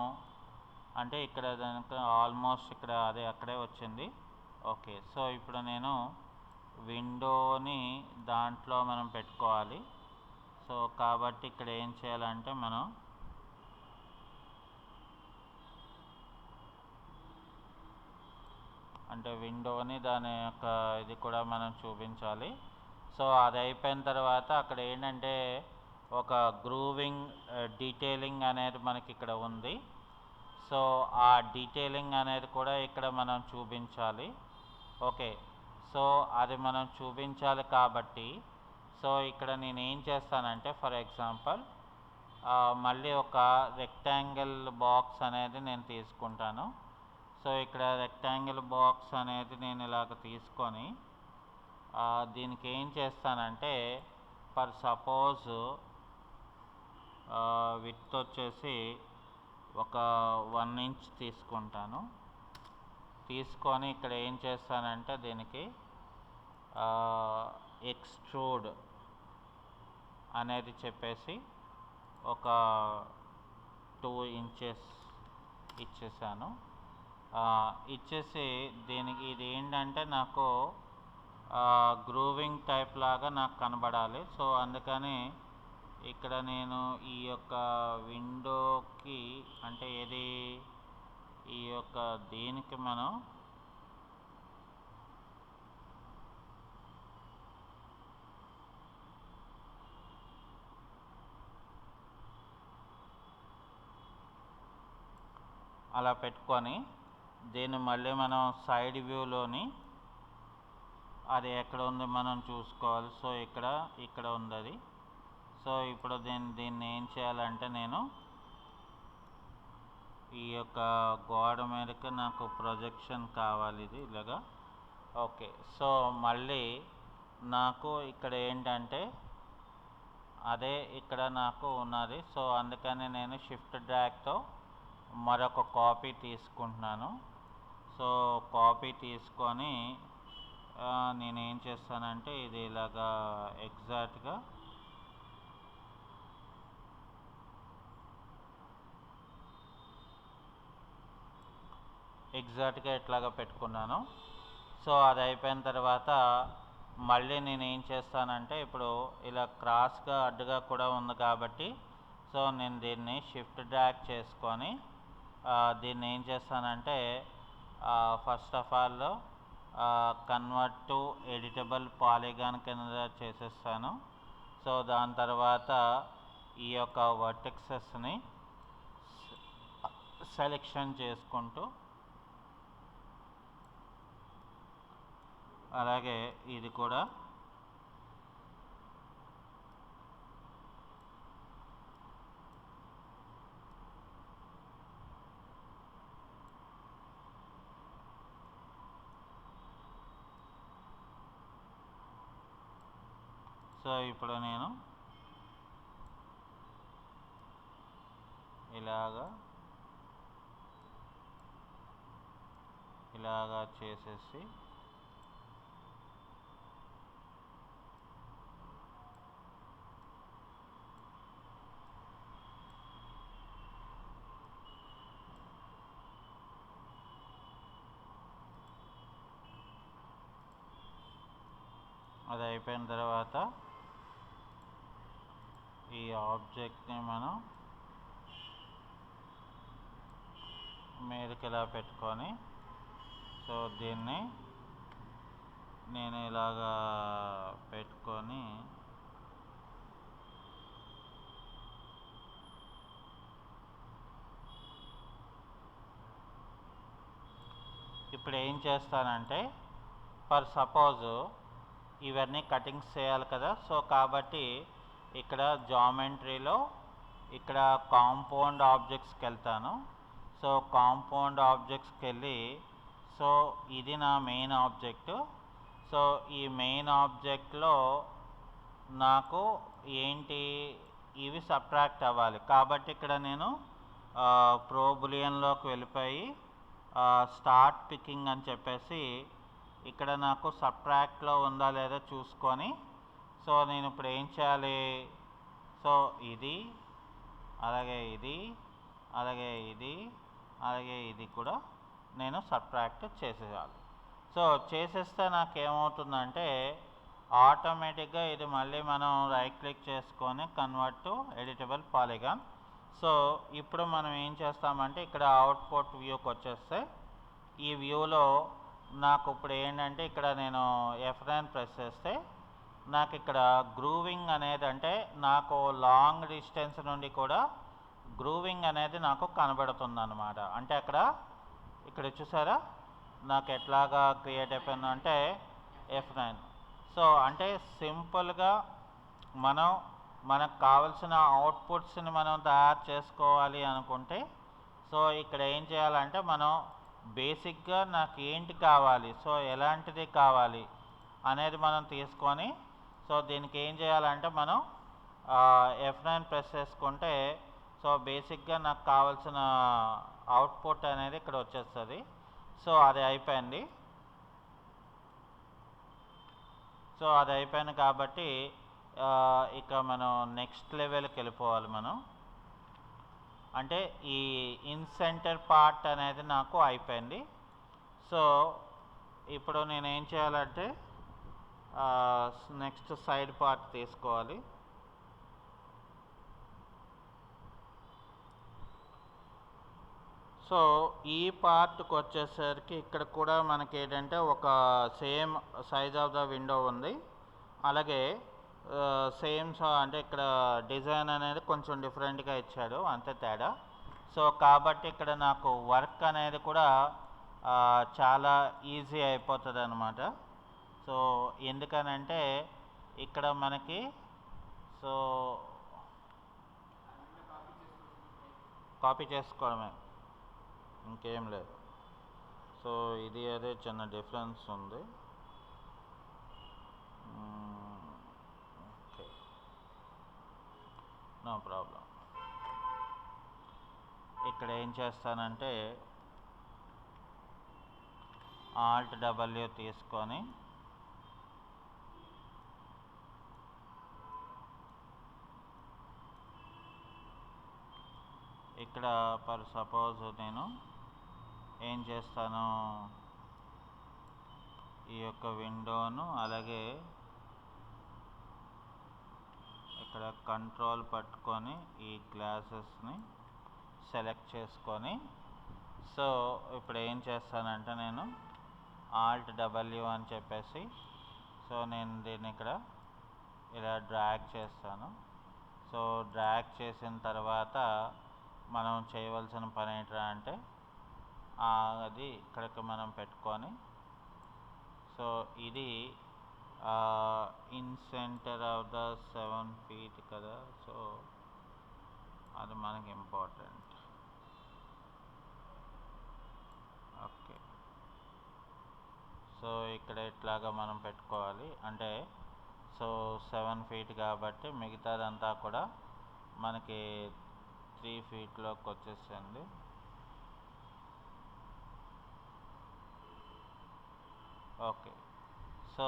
అంటే ఇక్కడ దానికి ఆల్మోస్ట్ ఇక్కడ అదే అక్కడే వచ్చింది. ఓకే. సో ఇప్పుడు నేను విండోని దాంట్లో మనం పెట్టుకోవాలి. సో కాబట్టి ఇక్కడ ఏం చేయాలంటే మనం అంటే విండోని దాని యొక్క ఇది కూడా మనం చూపించాలి. సో అది అయిపోయిన తర్వాత అక్కడ ఏంటంటే ఒక గ్రూవింగ్ డీటెయిలింగ్ అనేది మనకి ఇక్కడ ఉంది. సో ఆ డీటెయిలింగ్ అనేది కూడా ఇక్కడ మనం చూపించాలి. ఓకే. సో అది మనం చూపించాలి కాబట్టి సో ఇక్కడ నేను ఏం చేస్తానంటే ఫర్ ఎగ్జాంపుల్ మళ్ళీ ఒక రెక్టాంగిల్ బాక్స్ అనేది నేను తీసుకుంటాను. సో ఇక్కడ రెక్టాంగిల్ బాక్స్ అనేది నేను ఇలాగ తీసుకొని దీనికి ఏం చేస్తానంటే ఫర్ సపోజ్ విడ్త్ వచ్చేసి ఒక 1 inch తీసుకుంటాను. తీసుకొని ఇక్కడ ఏం చేస్తానంటే దీనికి ఎక్స్ట్రూడ్ అనేది చెప్పేసి ఒక 2 inches ఇచ్చేసాను. ఇచ్చేసి దీనికి ఇది ఏంటంటే నాకు గ్రూవింగ్ టైప్ లాగా నాకు కనబడాలి. సో అందుకని ఇక్కడ నేను ఈ యొక్క విండోకి అంటే ఏది ఈ యొక్క దీనికి మనం అలా పెట్టుకొని దీన్ని మళ్ళీ మనం సైడ్ వ్యూలోని అది ఎక్కడ ఉంది మనం చూసుకోవాలి. సో ఇక్కడ ఉంది అది. సో ఇప్పుడు దీన్ని ఏం చేయాలంటే నేను ఈ యొక్క గోడ మీదకి నాకు ప్రొజెక్షన్ కావాలి, ఇది ఇలాగా. ఓకే, సో మళ్ళీ నాకు ఇక్కడ ఏంటంటే అదే ఇక్కడ నాకు ఉన్నది. సో అందుకని నేను షిఫ్ట్ డ్రాగ్తో మరొక కాపీ తీసుకుంటున్నాను. సో కాపీ తీసుకొని నేనేం చేస్తానంటే ఇది ఇలాగా ఎగ్జాక్ట్గా ఇట్లాగా పెట్టుకున్నాను. సో అది అయిపోయిన తర్వాత మళ్ళీ నేను ఏం చేస్తానంటే ఇప్పుడు ఇలా క్రాస్గా అడ్డుగా కూడా ఉంది కాబట్టి సో నేను దీన్ని షిఫ్ట్ డ్రాగ్ చేసుకొని దీన్ని ఏం చేస్తానంటే first of all convert to editable polygon కింద చేసేస్తాను. సో దాని తర్వాత ఈ యొక్క వర్టెక్సెస్ని సెలెక్షన్ చేసుకుంటూ అలాగే ఇది కూడా సో ఇప్పుడు నేను ఇలాగా చేసేసి అది అయిపోయిన తర్వాత ఈ ఆబ్జెక్ట్ని మనం మీదకి ఇలా పెట్టుకొని సో దీన్ని నేను ఇలాగా పెట్టుకొని ఇప్పుడు ఏం చేస్తానంటే ఫర్ సపోజ్ ఇవన్నీ కటింగ్స్ చేయాలి కదా. సో కాబట్టి ఇక్కడ జామెట్రీలో ఇక్కడ కాంపౌండ్ ఆబ్జెక్ట్స్కి వెళ్తాను. సో కాంపౌండ్ ఆబ్జెక్ట్స్కి వెళ్ళి సో ఇది నా మెయిన్ ఆబ్జెక్టు. సో ఈ మెయిన్ ఆబ్జెక్ట్లో నాకు ఏంటి ఇవి సబ్ట్రాక్ట్ అవ్వాలి కాబట్టి ఇక్కడ నేను ప్రో బూలియన్లోకి వెళ్ళిపోయి స్టార్ట్ పికింగ్ అని చెప్పేసి ఇక్కడ నాకు సబ్ట్రాక్ట్లో ఉందా లేదా చూసుకొని సో నేను ఇప్పుడు ఏం చేయాలి, సో ఇది అలాగే ఇది అలాగే ఇది అలాగే ఇది కూడా నేను సబ్ట్రాక్ట్ చేసేయాలి. సో చేసేస్తే నాకేమవుతుందంటే ఆటోమేటిక్గా ఇది మళ్ళీ మనం రైట్ క్లిక్ చేసుకొని convert to editable polygon. So ఇప్పుడు మనం ఏం చేస్తామంటే ఇక్కడ అవుట్పుట్ వ్యూకి వచ్చేస్తే ఈ వ్యూలో నాకు ఇప్పుడు ఏంటంటే ఇక్కడ నేను F9 ప్రెస్ చేస్తే నాకు ఇక్కడ గ్రూవింగ్ అనేది అంటే నాకు లాంగ్ డిస్టెన్స్ నుండి కూడా గ్రూవింగ్ అనేది నాకు కనబడుతుంది అన్నమాట. అంటే ఇక్కడ చూసారా నాకు ఎట్లాగా క్రియేట్ అయిపోయిందంటే F9. సో అంటే సింపుల్గా మనకు కావాల్సిన అవుట్పుట్స్ని మనం తయారు చేసుకోవాలి అనుకుంటే సో ఇక్కడ ఏం చేయాలంటే మనం బేసిక్గా నాకు ఏంటి కావాలి, సో ఎలాంటిది కావాలి అనేది మనం తీసుకొని సో దీనికి ఏం చేయాలంటే మనం F9 ప్రెస్ చేసుకుంటే సో బేసిక్గా నాకు కావాల్సిన అవుట్పుట్ అనేది ఇక్కడ వచ్చేస్తుంది. సో అది అయిపోయింది. సో అది అయిపోయింది కాబట్టి ఇక మనం నెక్స్ట్ లెవెల్కి వెళ్ళిపోవాలి. మనం అంటే ఈ ఇన్సెంటర్ పార్ట్ అనేది నాకు అయిపోయింది. సో ఇప్పుడు నేను ఏం చేయాలంటే నెక్స్ట్ సైడ్ పార్ట్ తీసుకోవాలి. సో ఈ పార్ట్కి వచ్చేసరికి ఇక్కడ కూడా మనకి ఏంటంటే ఒక same size of the window ఉంది. అలాగే సేమ్ అంటే ఇక్కడ డిజైన్ అనేది కొంచెం డిఫరెంట్గా ఇచ్చాడు, అంతే తేడా. సో కాబట్టి ఇక్కడ నాకు వర్క్ అనేది కూడా చాలా ఈజీ అయిపోతుంది అనమాట. సో ఎందుకనంటే ఇక్కడ మనకి సో కాపీ చేసుకోవడమే, ఇంకేం లేదు. సో ఇది అదే చిన్న డిఫరెన్స్ ఉంది. Okay, no problem. ఇక్కడ ఏం చేస్తానంటే Alt W తీసుకొని ఇక్కడ ఫర్ సపోజ్ నేను ఏం చేస్తాను, ఈ యొక్క విండోను అలాగే ఇక్కడ కంట్రోల్ పట్టుకొని ఈ గ్లాసెస్ని సెలెక్ట్ చేసుకొని, సో ఇప్పుడు ఏం చేస్తానంటే నేను Alt W అని చెప్పేసి, సో నేను దీన్ని ఇక్కడ ఇలా డ్రాగ్ చేస్తాను. సో డ్రాగ్ చేసిన తర్వాత మనం చేయవలసిన పని ఏంటంటే అంటే అది ఇక్కడికి మనం పెట్టుకొని, సో ఇది in centre of the 7 feet కదా, సో అది మనకి ఇంపార్టెంట్. ఓకే, సో ఇక్కడ ఇట్లాగా మనం పెట్టుకోవాలి. అంటే సో 7 feet కాబట్టి మిగతాదంతా కూడా మనకి 3 feetలోకి వచ్చేసింది. ఓకే, సో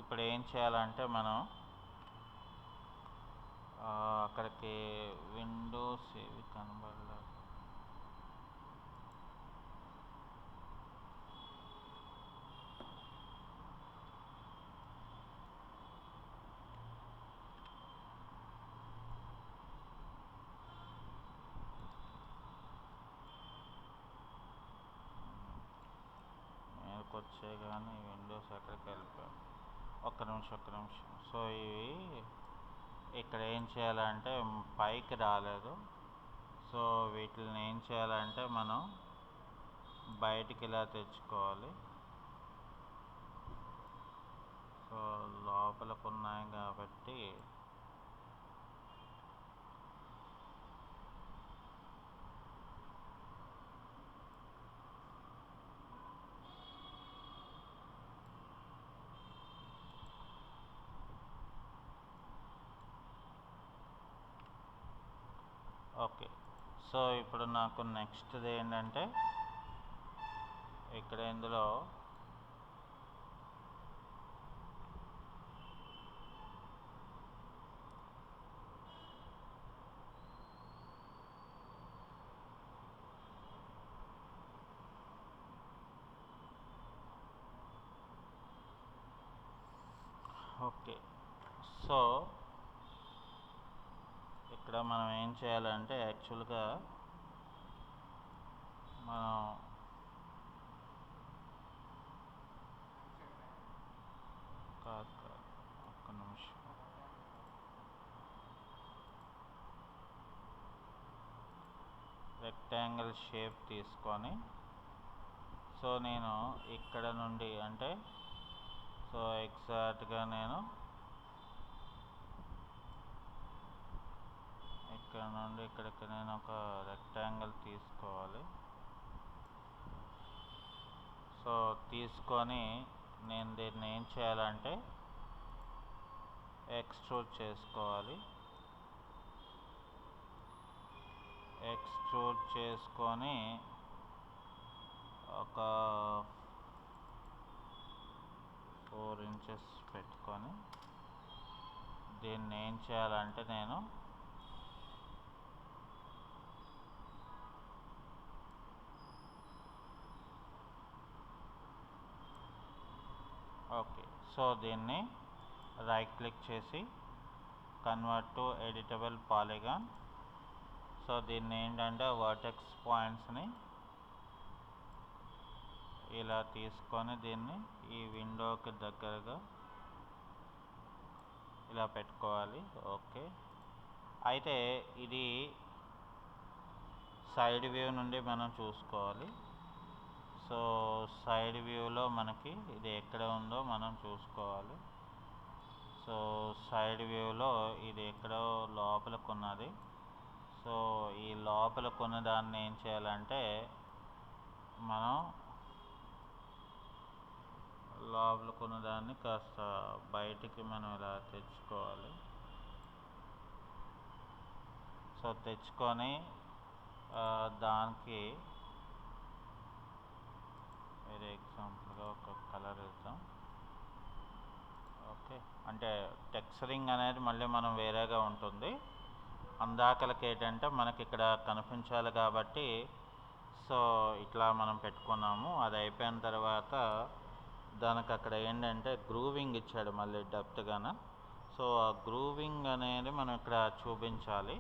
ఇప్పుడు ఏం చేయాలంటే మనం అక్కడికి విండోస్ ఏవి కనబడలేదు, వచ్చే కానీ విండోస్ ఎక్కడికి వెళ్ళిపోయాం. ఒక్క నిమిషం. సో ఇవి ఇక్కడ ఏం చేయాలంటే పైకి రాలేదు. సో వీటిని ఏం చేయాలంటే మనం బయటికి ఇలా తెచ్చుకోవాలి. సో లోపలకు ఉన్నాయి కాబట్టి ఓకే. సో ఇప్పుడు నాకు నెక్స్ట్ది ఏంటంటే ఇక్కడ ఇందులో ఓకే, సో ఇక్కడ మనం ఏం చేయాలంటే యాక్చువల్గా మనం ఒక్క నిమిషం, రెక్టాంగిల్ షేప్ తీసుకొని, సో నేను ఇక్కడ నుండి అంటే సో ఎగ్జాక్ట్గా నేను ఇక్కడ నుండి ఇక్కడికి నేను ఒక రెక్టాంగిల్ తీసుకోవాలి. సో తీసుకొని నేను దీన్ని ఏం చేయాలంటే ఎక్స్ట్రూడ్ చేసుకోవాలి. ఎక్స్ట్రూడ్ చేసుకొని ఒక 4 inches పెట్టుకొని దీన్ని ఏం చేయాలంటే నేను ఓకే, సో దీన్ని రైట్ క్లిక్ చేసి convert to editable polygon. So దీన్ని ఏంటంటే వర్టెక్స్ పాయింట్స్ని ఇలా తీసుకొని దీన్ని ఈ విండోకి దగ్గరగా ఇలా పెట్టుకోవాలి. ఓకే, అయితే ఇది సైడ్ వ్యూ నుండి మనం చూసుకోవాలి. సో సైడ్ వ్యూలో మనకి ఇది ఎక్కడ ఉందో మనం చూసుకోవాలి. సో సైడ్ వ్యూలో ఇది ఎక్కడో లోపలికి ఉన్నది. సో ఈ లోపలికి ఉన్న దాన్ని ఏం చేయాలంటే మనం లోపలికి ఉన్న దాన్ని కాస్త బయటికి మనం ఇలా తెచ్చుకోవాలి. సో తెచ్చుకొని దానికి వేరే ఎగ్జాంపుల్గా ఒక కలర్ ఇద్దాం. ఓకే, అంటే టెక్స్చరింగ్ అనేది మళ్ళీ మనం వేరేగా ఉంటుంది. అందాకలకి ఏంటంటే మనకి ఇక్కడ కనిపించాలి కాబట్టి సో ఇట్లా మనం పెట్టుకున్నాము. అది అయిపోయిన తర్వాత దానికి అక్కడ ఏంటంటే గ్రూవింగ్ ఇచ్చాడు మళ్ళీ డెప్త్గాన. సో ఆ గ్రూవింగ్ అనేది మనం ఇక్కడ చూపించాలి.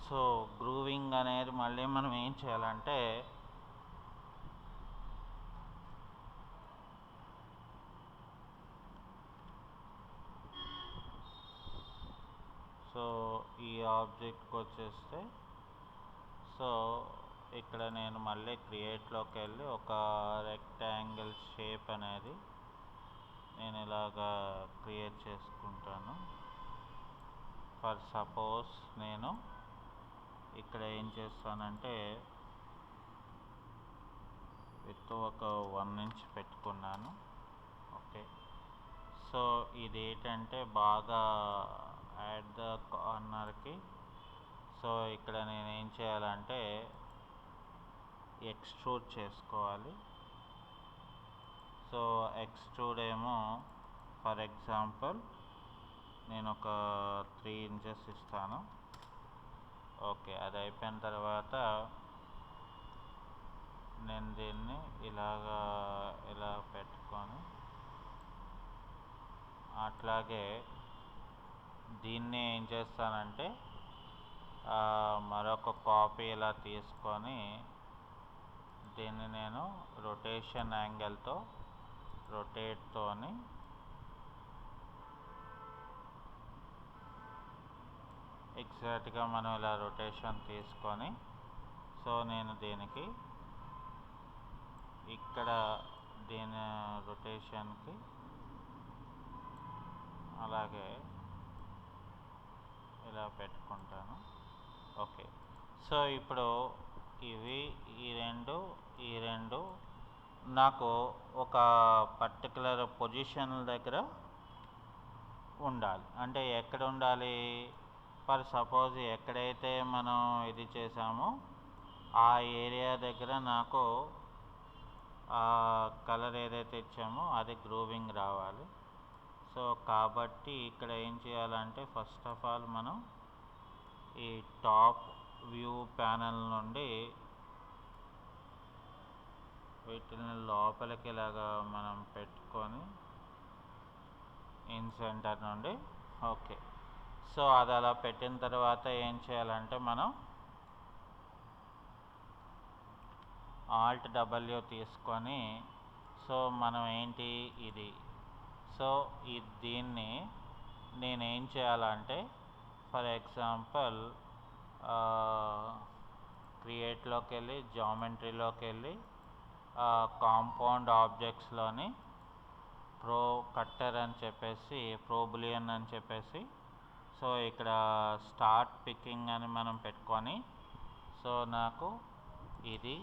సో గ్రూవింగ్ అనేది మళ్ళీ మనం ఏం చేయాలంటే సో ఈ ఆబ్జెక్ట్కి వచ్చేస్తే సో ఇక్కడ నేను మళ్ళీ క్రియేట్లోకి వెళ్ళి ఒక రెక్టాంగిల్ షేప్ అనేది నేను ఇలాగా క్రియేట్ చేసుకుంటాను. ఫర్ సపోజ్ నేను ఇక్కడ ఏం చేస్తానంటే విత్ ఒక 1 ఇంచ్ పెట్టుకున్నాను. ఓకే, సో ఇది ఏంటంటే బాగా యాట్ ద కార్నర్కి సో ఇక్కడ నేను ఏం చేయాలంటే ఎక్స్ట్రూడ్ చేసుకోవాలి. సో ఎక్స్ట్రూడ్ ఏమో ఫర్ ఎగ్జాంపుల్ నేను ఒక 3 ఇంచెస్ ఇస్తాను. ఓకే, అది అయిపోయిన తర్వాత నేను దీన్ని ఇలా పెట్టుకొని అట్లాగే దీన్ని ఏం చేస్తానంటే మరొక కాపీ ఇలా తీసుకొని దీన్ని నేను రొటేషన్ యాంగిల్తో రొటేట్తోని ఎగ్జాక్ట్గా మనం ఇలా రొటేషన్ తీసుకొని సో నేను దీనికి ఇక్కడ దీని రొటేషన్కి అలాగే ఇలా పెట్టుకుంటాను. ఓకే, సో ఇప్పుడు ఈ రెండు నాకు ఒక పర్టికులర్ పొజిషన్ దగ్గర ఉండాలి. అంటే ఎక్కడ ఉండాలి? ఫర్ సపోజ్ ఎక్కడైతే మనం ఇది చేసామో ఆ ఏరియా దగ్గర నాకు ఆ కలర్ ఏదైతే ఇచ్చామో అది గ్రూవింగ్ రావాలి. సో కాబట్టి ఇక్కడ ఏం చేయాలంటే ఫస్ట్ ఆఫ్ ఆల్ మనం ఈ టాప్ వ్యూ ప్యానల్ నుండి వీటిని లోపలికి ఇలాగా మనం పెట్టుకొని ఇన్ సెంటర్ నుండి ఓకే. సో అది అలా పెట్టిన తర్వాత ఏం చేయాలంటే మనం Alt+W తీసుకొని సో మనం ఏంటి ఇది సో దీన్ని నేనేం చేయాలంటే ఫర్ ఎగ్జాంపుల్ క్రియేట్లోకి వెళ్ళి జామెట్రీలోకి వెళ్ళి కాంపౌండ్ ఆబ్జెక్ట్స్లోని ప్రో కట్టర్ అని చెప్పేసి ప్రోబులియన్ అని చెప్పేసి సో ఇక్కడ స్టార్ట్ పికింగ్ అని మనం పెట్టుకొని సో నాకు ఇది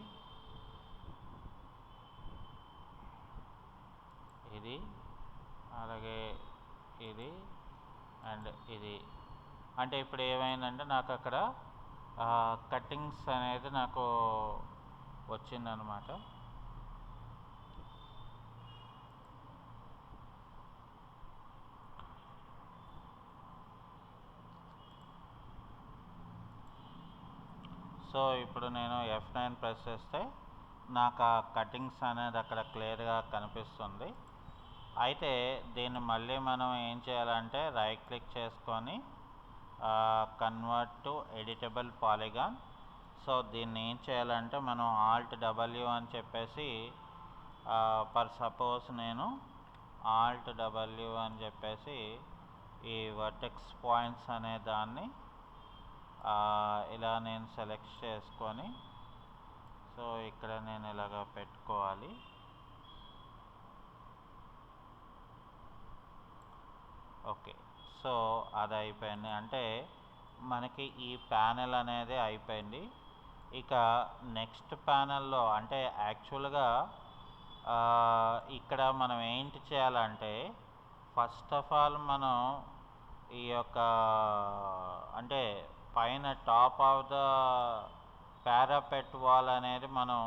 అలాగే ఇది అండ్ ఇది అంటే ఇప్పుడు ఏమైందంటే నాకు అక్కడ కట్టింగ్స్ అనేది నాకు వచ్చిందనమాట. సో ఇప్పుడు నేను F9 ప్రెస్ చేస్తే నాకు ఆ కటింగ్స్ అనేది అక్కడ క్లియర్గా కనిపిస్తుంది. అయితే దీన్ని మళ్ళీ మనం ఏం చేయాలంటే రైట్ క్లిక్ చేసుకొని convert to editable polygon. So దీన్ని ఏం చేయాలంటే మనం Alt+W అని చెప్పేసి ఫర్ సపోజ్ నేను Alt+W అని చెప్పేసి ఈ వర్టెక్స్ పాయింట్స్ అనే దాన్ని ఇలా నేను సెలెక్ట్ చేసుకొని సో ఇక్కడ నేను ఇలాగ పెట్టుకోవాలి. ఓకే, సో అది అయిపోయింది. అంటే మనకి ఈ ప్యానెల్ అనేది అయిపోయింది. ఇక నెక్స్ట్ ప్యానెల్లో అంటే యాక్చువల్గా ఇక్కడ మనం ఏంటి చేయాలంటే ఫస్ట్ ఆఫ్ ఆల్ మనం ఈ యొక్క అంటే పైన top of the parapet wall అనేది మనం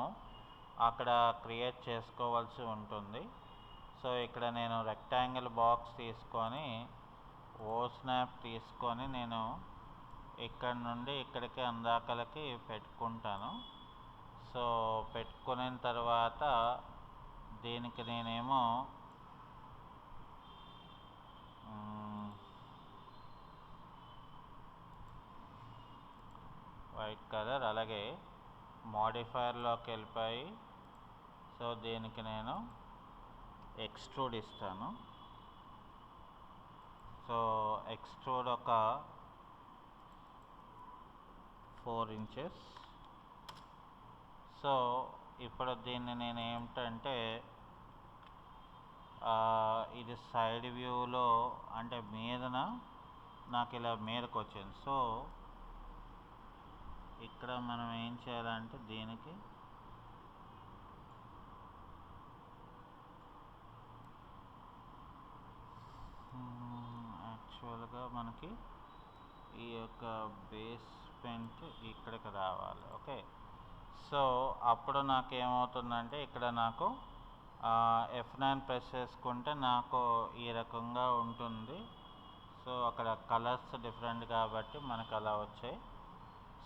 అక్కడ క్రియేట్ చేసుకోవాల్సి ఉంటుంది. సో ఇక్కడ నేను రెక్టాంగిల్ బాక్స్ తీసుకొని ఓ స్నాప్ తీసుకొని నేను ఇక్కడ నుండి ఇక్కడికి అందాకలకి పెట్టుకుంటాను. సో పెట్టుకున్న తర్వాత దీనికి నేనేమో వైట్ కలర్, అలాగే మోడిఫైర్లోకి వెళ్ళిపోయి సో దీనికి నేను ఎక్స్ట్రూడ్ ఇస్తాను. సో ఎక్స్ట్రూడ్ ఒక 4 ఇంచెస్. సో ఇప్పుడు దీన్ని నేను ఏమిటంటే ఇది సైడ్ వ్యూలో అంటే మీదన నాకు ఇలా మీదకి వచ్చింది. సో ఇక్కడ మనం ఏం చేయాలంటే దీనికి యాక్చువల్గా మనకి ఈ యొక్క బేస్మెంట్ ఇక్కడికి రావాలి. ఓకే, సో అప్పుడు నాకు ఏమవుతుందంటే ఇక్కడ నాకు F9 ప్రెస్ చేసుకుంటే నాకు ఈ రకంగా ఉంటుంది. సో అక్కడ కలర్స్ డిఫరెంట్ కాబట్టి మనకు అలా వచ్చాయి.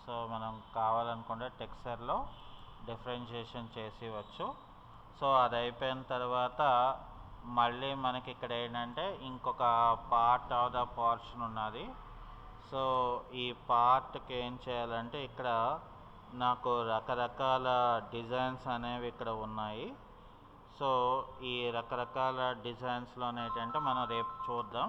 సో మనం కావాలనుకుంటే టెక్స్చర్లో డిఫరెన్షియేషన్ చేసి ఇవ్వచ్చు. సో అది అయిపోయిన తర్వాత మళ్ళీ మనకి ఇక్కడ ఏంటంటే ఇంకొక పార్ట్ ఆఫ్ ద పోర్షన్ ఉన్నది. సో ఈ పార్ట్కి ఏం చేయాలంటే ఇక్కడ నాకు రకరకాల డిజైన్స్ అనేవి ఇక్కడ ఉన్నాయి. సో ఈ రకరకాల డిజైన్స్లో ఏంటంటే మనం రేపు చూద్దాం.